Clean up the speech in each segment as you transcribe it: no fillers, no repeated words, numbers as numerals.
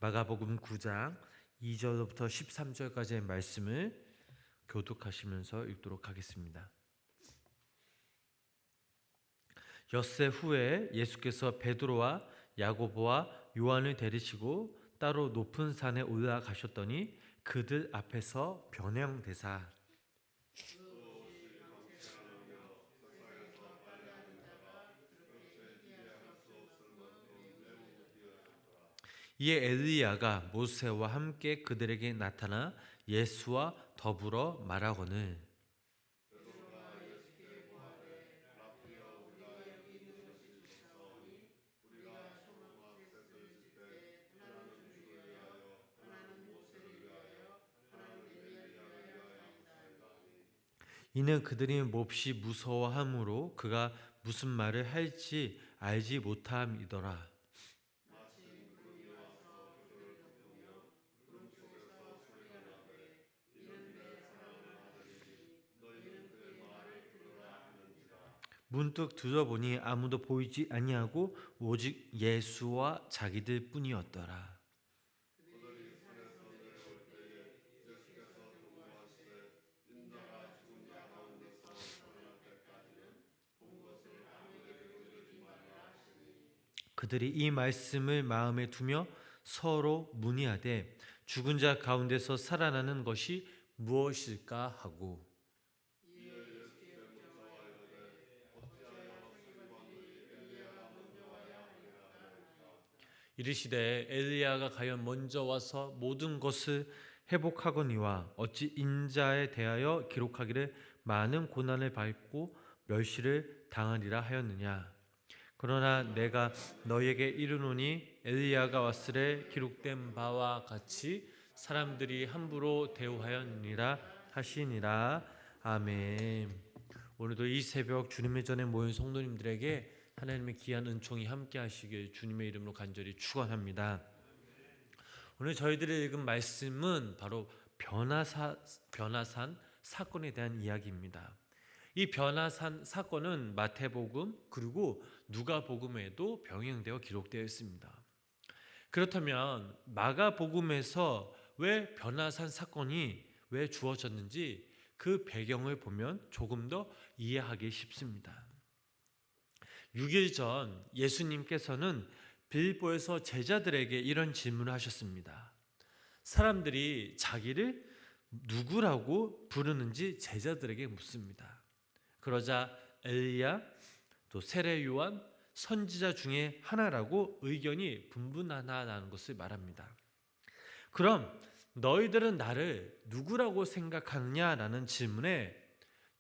마가복음 9장 2절부터 13절까지의 말씀을 교독하시면서 읽도록 하겠습니다. 엿새 후에 예수께서 베드로와 야고보와 요한을 데리시고 따로 높은 산에 올라가셨더니 그들 앞에서 변형되사 이에 엘리야가 모세와 함께 그들에게 나타나 예수와 더불어 말하거늘 이는 그들이 몹시 무서워함으로 그가 무슨 말을 할지 알지 못함이더라. 문득 들어보니 아무도 보이지 아니하고 오직 예수와 자기들 뿐이었더라. 그들이 이 말씀을 마음에 두며 서로 문의하되 죽은 자 가운데서 살아나는 것이 무엇일까 하고 이르시되 엘리야가 과연 먼저 와서 모든 것을 회복하거니와 어찌 인자에 대하여 기록하기를 많은 고난을 받고 멸시를 당하리라 하였느냐. 그러나 내가 너희에게 이르노니 엘리야가 왔으되 기록된 바와 같이 사람들이 함부로 대우하였느니라 하시니라. 아멘. 오늘도 이 새벽 주님의 전에 모인 성도님들에게 하나님의 귀한 은총이 함께 하시길 주님의 이름으로 간절히 축원합니다. 오늘 저희들이 읽은 말씀은 바로 변화산 사건에 대한 이야기입니다. 이 변화산 사건은 마태복음 그리고 누가복음에도 병행되어 기록되어 있습니다. 그렇다면 마가복음에서 왜 변화산 사건이 왜 주어졌는지 그 배경을 보면 조금 더 이해하기 쉽습니다. 6일 전 예수님께서는 빌립보에서 제자들에게 이런 질문을 하셨습니다. 사람들이 자기를 누구라고 부르는지 제자들에게 묻습니다. 그러자 엘리야, 또 세례 요한, 선지자 중에 하나라고 의견이 분분하다는 것을 말합니다. 그럼 너희들은 나를 누구라고 생각하느냐라는 질문에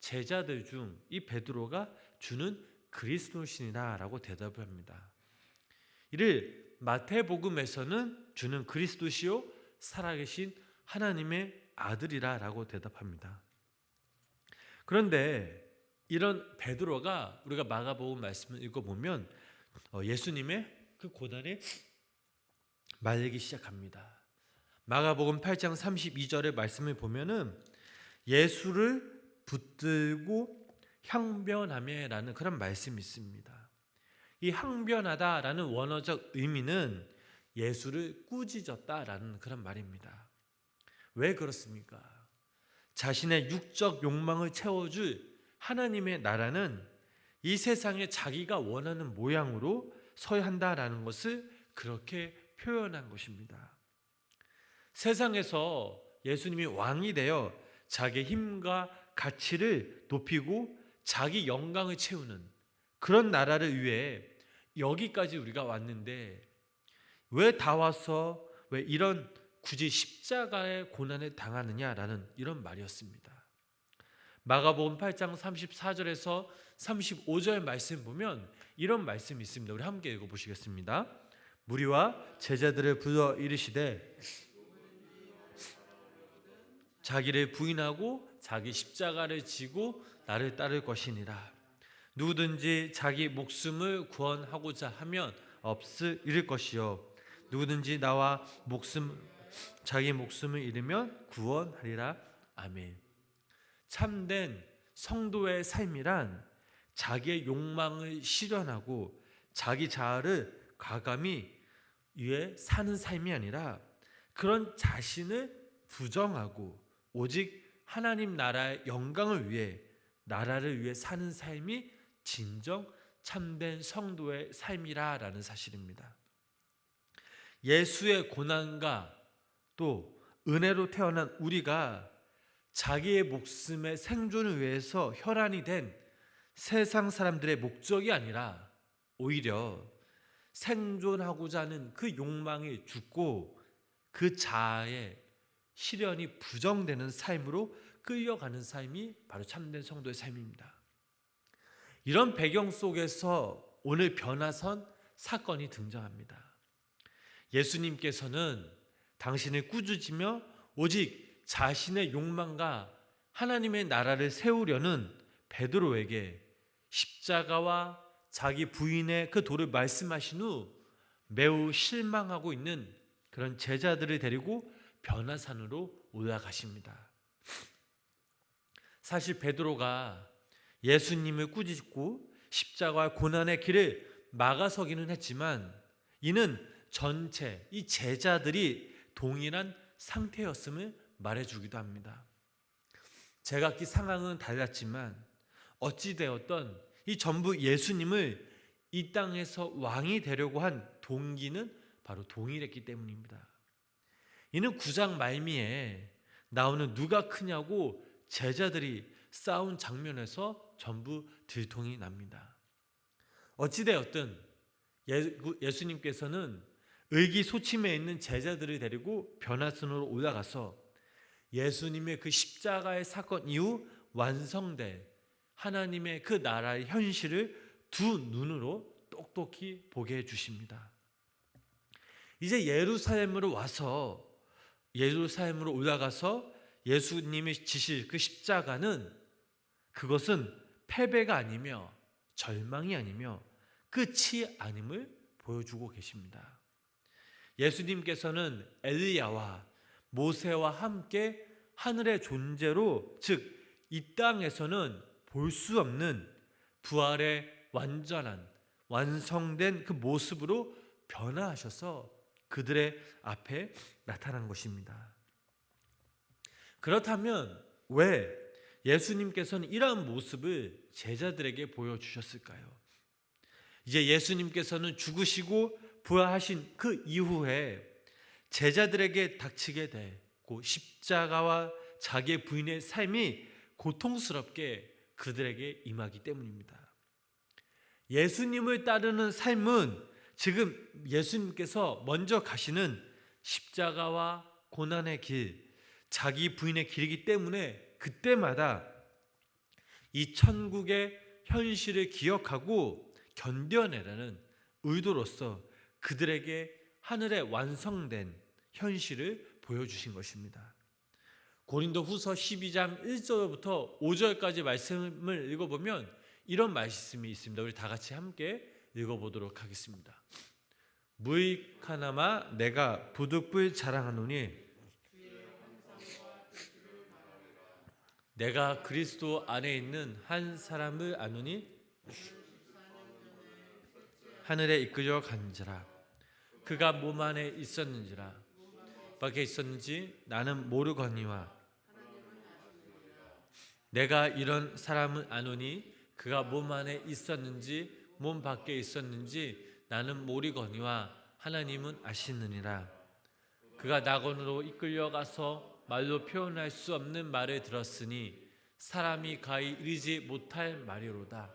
제자들 중 이 베드로가 주는 그리스도신이라고 대답을 합니다. 이를 마태복음에서는 주는 그리스도시요 살아계신 하나님의 아들이라고 대답합니다. 그런데 이런 베드로가 우리가 마가복음 말씀을 읽어보면 예수님의 그 고난에 말리기 시작합니다. 마가복음 8장 32절의 말씀을 보면은 예수를 붙들고 항변하며라는 그런 말씀이 있습니다. 이 항변하다라는 원어적 의미는 예수를 꾸짖었다라는 그런 말입니다. 왜 그렇습니까? 자신의 육적 욕망을 채워줄 하나님의 나라는 이 세상에 자기가 원하는 모양으로 서야 한다라는 것을 그렇게 표현한 것입니다. 세상에서 예수님이 왕이 되어 자기의 힘과 가치를 높이고 자기 영광을 채우는 그런 나라를 위해 여기까지 우리가 왔는데 왜 다 와서 왜 이런 굳이 십자가의 고난을 당하느냐라는 이런 말이었습니다. 마가복음 8장 34절에서 35절 말씀 보면 이런 말씀이 있습니다. 우리 함께 읽어보시겠습니다. 무리와 제자들을 불러 이르시되 자기를 부인하고 자기 십자가를 지고 나를 따를 것이니라. 누구든지 자기 목숨을 구원하고자 하면 없을 잃을 것이요 누구든지 나와 자기 목숨을 잃으면 구원하리라. 아멘. 참된 성도의 삶이란 자기의 욕망을 실현하고 자기 자아를 과감히 위해 사는 삶이 아니라 그런 자신을 부정하고 오직 하나님 나라의 영광을 위해, 나라를 위해 사는 삶이 진정 참된 성도의 삶이라는 사실입니다. 예수의 고난과 또 은혜로 태어난 우리가 자기의 목숨의 생존을 위해서 혈안이 된 세상 사람들의 목적이 아니라 오히려 생존하고자 하는 그 욕망이 죽고 그 자아의 실현이 부정되는 삶으로 끌려가는 삶이 바로 참된 성도의 삶입니다. 이런 배경 속에서 오늘 변화선 사건이 등장합니다. 예수님께서는 당신을 꾸짖으며 오직 자신의 욕망과 하나님의 나라를 세우려는 베드로에게 십자가와 자기 부인의 그 도를 말씀하신 후 매우 실망하고 있는 그런 제자들을 데리고 변화산으로 올라가십니다. 사실 베드로가 예수님을 꾸짖고 십자가와 고난의 길을 막아서기는 했지만 이는 전체 이 제자들이 동일한 상태였음을 말해주기도 합니다. 제각기 상황은 달랐지만 어찌되었던 이 전부 예수님을 이 땅에서 왕이 되려고 한 동기는 바로 동일했기 때문입니다. 이는 9장 말미에 나오는 누가 크냐고 제자들이 싸운 장면에서 전부 들통이 납니다. 어찌되었든 예수님께서는 의기소침해 있는 제자들을 데리고 변화산으로 올라가서 예수님의 그 십자가의 사건 이후 완성된 하나님의 그 나라의 현실을 두 눈으로 똑똑히 보게 해주십니다. 이제 예루살렘으로 올라가서 예수님이 지실 그 십자가는 그것은 패배가 아니며 절망이 아니며 끝이 아님을 보여주고 계십니다. 예수님께서는 엘리야와 모세와 함께 하늘의 존재로, 즉 이 땅에서는 볼 수 없는 부활의 완전한 완성된 그 모습으로 변화하셔서 그들의 앞에 나타난 것입니다. 그렇다면 왜 예수님께서는 이러한 모습을 제자들에게 보여주셨을까요? 이제 예수님께서는 죽으시고 부활하신 그 이후에 제자들에게 닥치게 되고 십자가와 자기의 부인의 삶이 고통스럽게 그들에게 임하기 때문입니다. 예수님을 따르는 삶은 지금 예수님께서 먼저 가시는 십자가와 고난의 길, 자기 부인의 길이기 때문에 그때마다 이 천국의 현실을 기억하고 견뎌내라는 의도로서 그들에게 하늘의 완성된 현실을 보여주신 것입니다. 고린도후서 12장 1절부터 5절까지 말씀을 읽어보면 이런 말씀이 있습니다. 우리 다 같이 함께 읽어보도록 하겠습니다. 무익하나마 내가 부득불 자랑하노니 내가 그리스도 안에 있는 한 사람을 아노니 하늘에 이끌려 간지라. 그가 몸 안에 있었는지라. 밖에 있었는지 나는 모르거니와 내가 이런 사람을 아노니 그가 몸 안에 있었는지 몸 밖에 있었는지 나는 모르거니와 하나님은 아시느니라. 그가 낙원으로 이끌려가서 말로 표현할 수 없는 말을 들었으니 사람이 가히 이르지 못할 말이로다.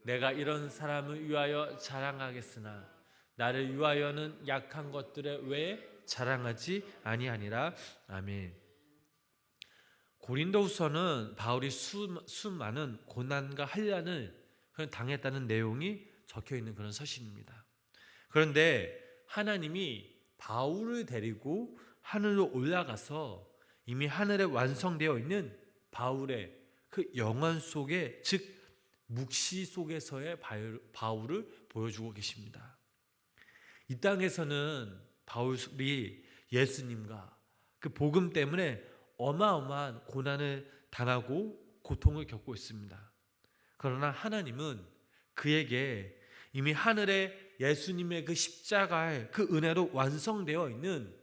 내가 이런 사람을 위하여 자랑하겠으나 나를 위하여는 약한 것들에 왜 자랑하지 아니하니라. 아멘. 고린도후서는 바울이 수많은 고난과 환난을 당했다는 내용이 적혀 있는 그런 서신입니다. 그런데 하나님이 바울을 데리고 하늘로 올라가서 이미 하늘에 완성되어 있는 바울의 그 영혼 속에, 즉 묵시 속에서의 바울을 보여주고 계십니다. 이 땅에서는 바울이 예수님과 그 복음 때문에 어마어마한 고난을 당하고 고통을 겪고 있습니다. 그러나 하나님은 그에게 이미 하늘에 예수님의 그 십자가의 그 은혜로 완성되어 있는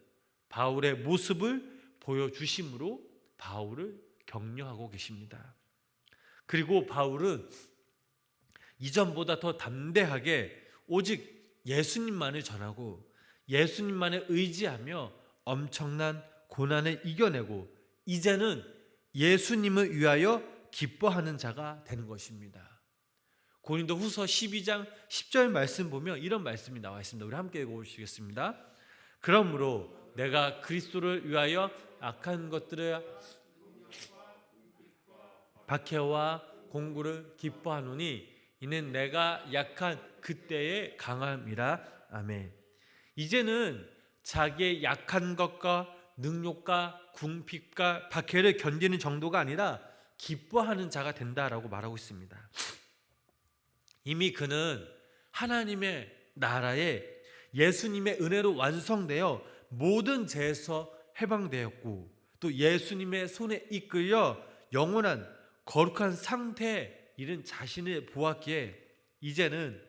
바울의 모습을 보여주심으로 바울을 격려하고 계십니다. 그리고 바울은 이전보다 더 담대하게 오직 예수님만을 전하고 예수님만을 의지하며 엄청난 고난을 이겨내고 이제는 예수님을 위하여 기뻐하는 자가 되는 것입니다. 고린도후서 12장 10절 말씀 보면 이런 말씀이 나와 있습니다. 우리 함께 읽어보시겠습니다. 그러므로 내가 그리스도를 위하여 악한 것들을 박해와 공고를 기뻐하노니 이는 내가 약한 그때의 강함이라. 아멘. 이제는 자기의 약한 것과 능력과 궁핍과 박해를 견디는 정도가 아니라 기뻐하는 자가 된다라고 말하고 있습니다. 이미 그는 하나님의 나라에 예수님의 은혜로 완성되어 모든 죄에서 해방되었고 또 예수님의 손에 이끌려 영원한 거룩한 상태에 이른 자신을 보았기에 이제는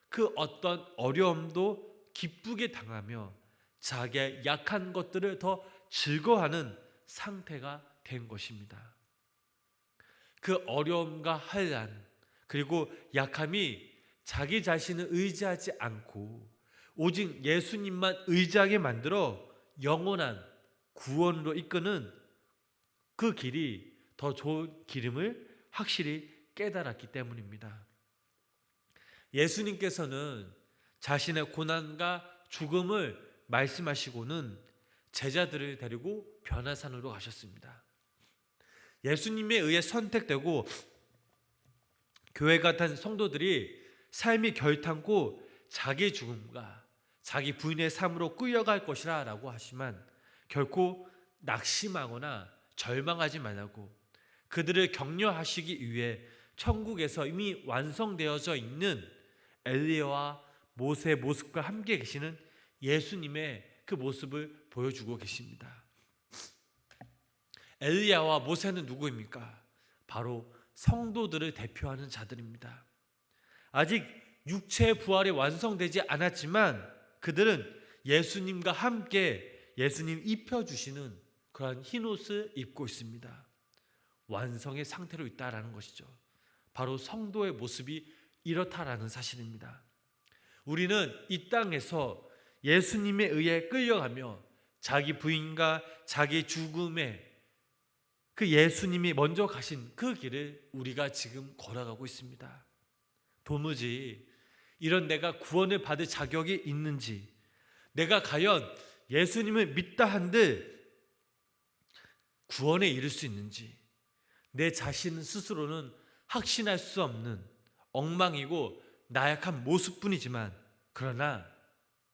그 어떤 어려움도 기쁘게 당하며 자기의 약한 것들을 더 즐거워하는 상태가 된 것입니다. 그 어려움과 환난 그리고 약함이 자기 자신을 의지하지 않고 오직 예수님만 의지하게 만들어 영원한 구원으로 이끄는 그 길이 더 좋은 길임을 확실히 깨달았기 때문입니다. 예수님께서는 자신의 고난과 죽음을 말씀하시고는 제자들을 데리고 변화산으로 가셨습니다. 예수님에 의해 선택되고 교회가 된 성도들이 삶이 결탄고 자기 죽음과 자기 부인의 삶으로 끌려갈 것이라 라고 하시만 결코 낙심하거나 절망하지 말라고 그들을 격려하시기 위해 천국에서 이미 완성되어져 있는 엘리야와 모세의 모습과 함께 계시는 예수님의 그 모습을 보여주고 계십니다. 엘리야와 모세는 누구입니까? 바로 성도들을 대표하는 자들입니다. 아직 육체의 부활이 완성되지 않았지만 그들은 예수님과 함께 예수님 입혀주시는 그러한 흰옷을 입고 있습니다. 완성의 상태로 있다라는 것이죠. 바로 성도의 모습이 이렇다라는 사실입니다. 우리는 이 땅에서 예수님에 의해 끌려가며 자기 부인과 자기 죽음에 그 예수님이 먼저 가신 그 길을 우리가 지금 걸어가고 있습니다. 도무지 이런 내가 구원을 받을 자격이 있는지, 내가 과연 예수님을 믿다 한들 구원에 이를 수 있는지, 내 자신 스스로는 확신할 수 없는 엉망이고 나약한 모습뿐이지만, 그러나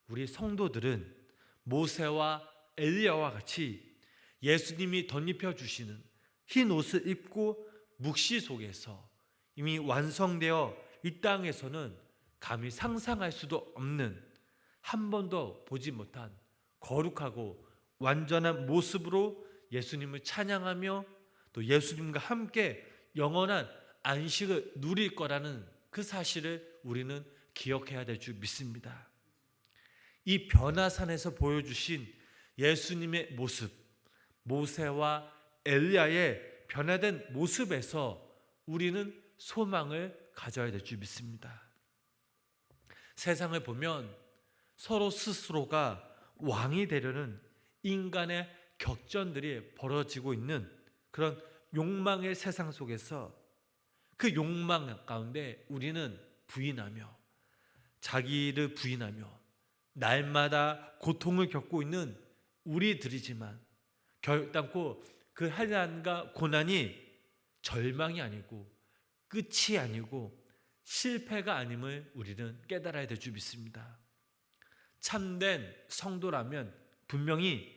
우리 성도들은 모세와 엘리야와 같이 예수님이 덧입혀 주시는 흰 옷을 입고 묵시 속에서 이미 완성되어 이 땅에서는 감히 상상할 수도 없는, 한 번도 보지 못한 거룩하고 완전한 모습으로 예수님을 찬양하며 또 예수님과 함께 영원한 안식을 누릴 거라는 그 사실을 우리는 기억해야 될 줄 믿습니다. 이 변화산에서 보여주신 예수님의 모습, 모세와 엘리야의 변화된 모습에서 우리는 소망을 가져야 될 줄 믿습니다. 세상을 보면 서로 스스로가 왕이 되려는 인간의 격전들이 벌어지고 있는 그런 욕망의 세상 속에서 그 욕망 가운데 우리는 부인하며 자기를 부인하며 날마다 고통을 겪고 있는 우리들이지만 결단코 그 환난과 고난이 절망이 아니고 끝이 아니고 실패가 아님을 우리는 깨달아야 될 줄 믿습니다. 참된 성도라면 분명히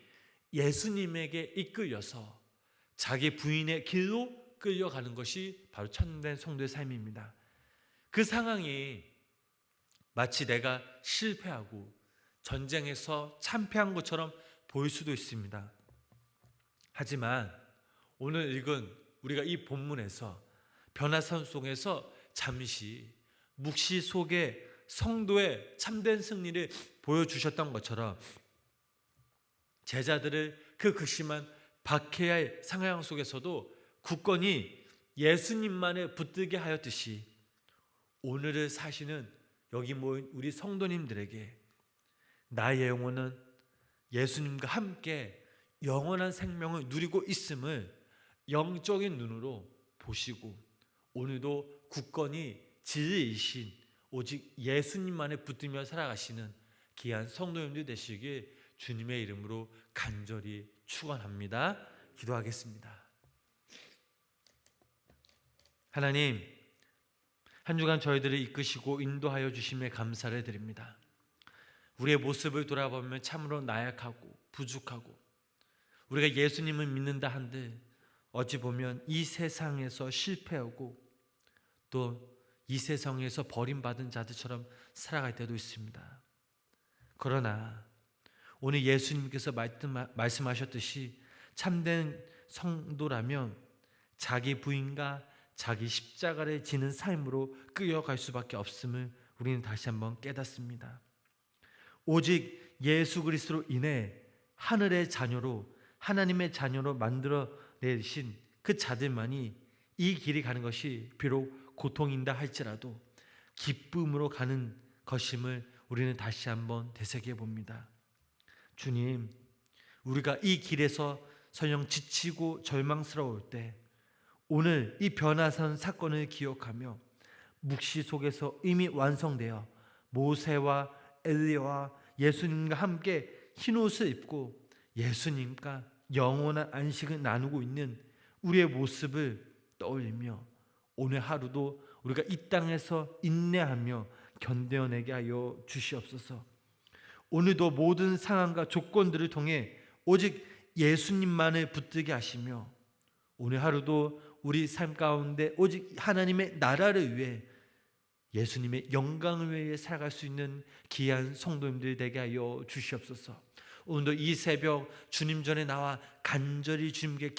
예수님에게 이끌려서 자기 부인의 길로 끌려가는 것이 바로 참된 성도의 삶입니다. 그 상황이 마치 내가 실패하고 전쟁에서 참패한 것처럼 보일 수도 있습니다. 하지만 오늘 읽은 우리가 이 본문에서 변화산 속에서 잠시 묵시 속에 성도의 참된 승리를 보여주셨던 것처럼 제자들을 그 극심한 박해의 상황 속에서도 굳건히 예수님만을 붙들게 하였듯이 오늘을 사시는 여기 모인 우리 성도님들에게 나의 영혼은 예수님과 함께 영원한 생명을 누리고 있음을 영적인 눈으로 보시고 오늘도 굳건히 진리이신 오직 예수님만에 붙들며 살아가시는 귀한 성도님들 되시길 주님의 이름으로 간절히 축원합니다. 기도하겠습니다. 하나님, 한 주간 저희들을 이끄시고 인도하여 주심에 감사를 드립니다. 우리의 모습을 돌아보면 참으로 나약하고 부족하고 우리가 예수님을 믿는다 한들 어찌 보면 이 세상에서 실패하고 또 이 세상에서 버림받은 자들처럼 살아갈 때도 있습니다. 그러나 오늘 예수님께서 말씀하셨듯이 참된 성도라면 자기 부인과 자기 십자가를 지는 삶으로 끌어갈 수밖에 없음을 우리는 다시 한번 깨닫습니다. 오직 예수 그리스도로 인해 하늘의 자녀로 하나님의 자녀로 만들어내신 그 자들만이 이 길이 가는 것이 비록 고통인다 할지라도 기쁨으로 가는 것임을 우리는 다시 한번 되새겨 봅니다. 주님, 우리가 이 길에서 설령 지치고 절망스러울 때 오늘 이 변화산 사건을 기억하며 묵시 속에서 이미 완성되어 모세와 엘리야와 예수님과 함께 흰옷을 입고 예수님과 영원한 안식을 나누고 있는 우리의 모습을 떠올리며 오늘 하루도 우리가 이 땅에서 인내하며 견뎌내게 하여 주시옵소서. 오늘도 모든 상황과 조건들을 통해 오직 예수님만을 붙들게 하시며 오늘 하루도 우리 삶 가운데 오직 하나님의 나라를 위해 예수님의 영광을 위해 살아갈 수 있는 귀한 성도님들 되게 하여 주시옵소서. 오늘도 이 새벽 주님 전에 나와 간절히 주님께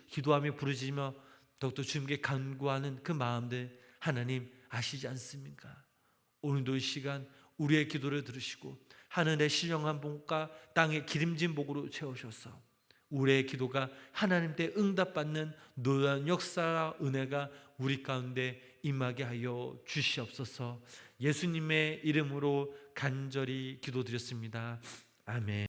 기도하며 부르짖으며 더욱더 주님께 간구하는 그 마음들 하나님 아시지 않습니까? 오늘도 이 시간 우리의 기도를 들으시고 하늘의 신령한 복과 땅의 기름진 복으로 채우셔서 우리의 기도가 하나님 때 응답받는 놀라운 역사와 은혜가 우리 가운데 임하게 하여 주시옵소서. 예수님의 이름으로 간절히 기도드렸습니다. 아멘.